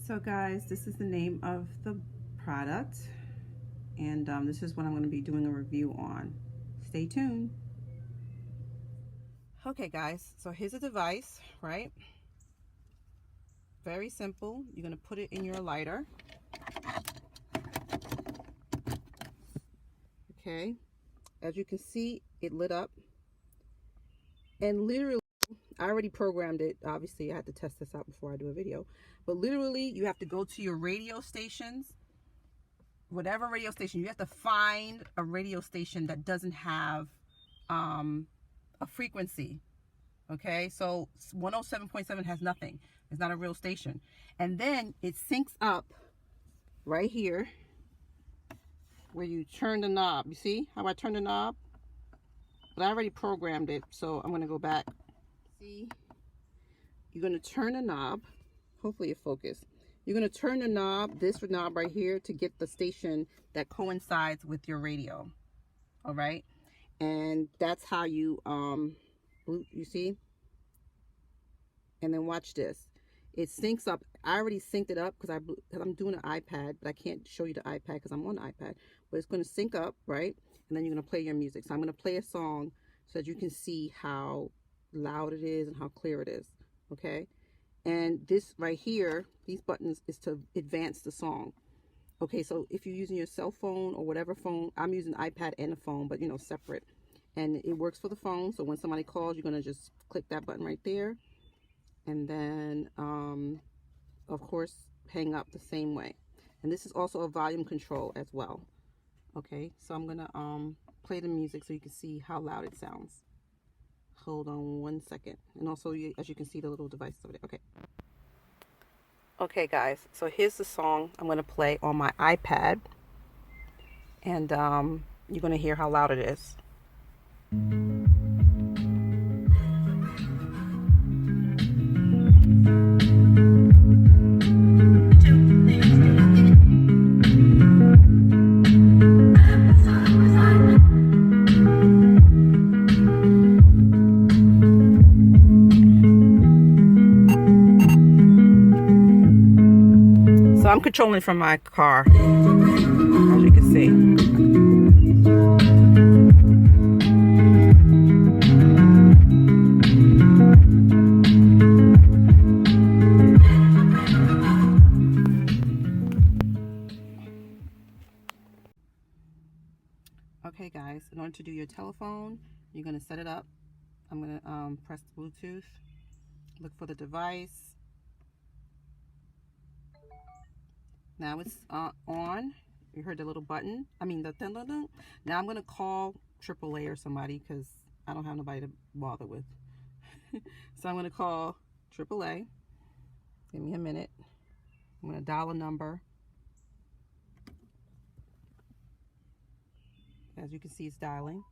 So guys, this is the name of the product, and this is what I'm going to be doing a review on. Stay tuned. Okay guys, so here's a device, right? Very simple. You're going to put it in your lighter. Okay, as you can see, it lit up, and literally I already programmed it. Obviously I had to test this out before I do a video, but literally you have to go to your radio stations, whatever radio station. You have to find a radio station that doesn't have a frequency. Okay, so 107.7 has nothing. It's not a real station. And then it syncs up right here where you turn the knob. You see how I turn the knob? But I already programmed it, so I'm going to go back. See, you're going to turn the knob. Hopefully it focused. You're going to turn the knob, this knob right here, to get the station that coincides with your radio. All right, and that's how you you see. And then watch this. It syncs up. I already synced it up because I'm doing an iPad, but I can't show you the iPad because I'm on the iPad. But it's going to sync up, right? And then you're going to play your music. So I'm going to play a song so that you can see how loud it is and how clear it is. Okay. And this right here, these buttons is to advance the song. Okay. So if you're using your cell phone or whatever phone, I'm using the iPad and the phone, but you know, separate. And it works for the phone. So when somebody calls, you're going to just click that button right there. And then, of course, hang up the same way. And this is also a volume control as well. Okay, so I'm gonna play the music so you can see how loud it sounds. Hold on 1 second. And also, as you can see, the little device over there. Okay. Okay, guys. So here's the song I'm gonna play on my iPad, and you're gonna hear how loud it is. So I'm controlling from my car, as you can see. Okay guys, in order to do your telephone, you're going to set it up. I'm going to press the Bluetooth, look for the device. Now it's on. You heard the little button. I mean the dun, dun, dun. Now I'm going to call AAA or somebody because I don't have nobody to bother with. So I'm going to call AAA. Give me a minute. I'm going to dial a number. As you can see, it's dialing.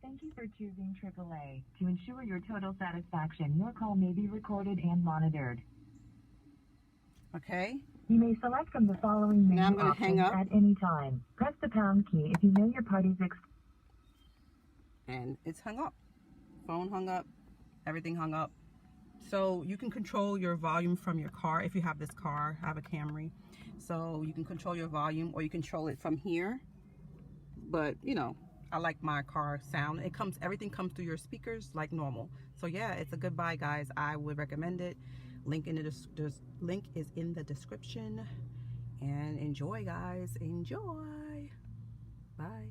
Thank you for choosing AAA. To ensure your total satisfaction, your call may be recorded and monitored. Okay. You may select from the following menu Now I'm going to hang options up. at any time. Press the pound key if you know your party's And it's hung up. Phone hung up. Everything hung up. So you can control your volume from your car. If you have this car, I have a Camry. So you can control your volume, or you control it from here. But you know, I like my car sound. Everything comes through your speakers like normal. So yeah, it's a good buy, guys. I would recommend it. Link is in the description. And enjoy, guys. Enjoy. Bye.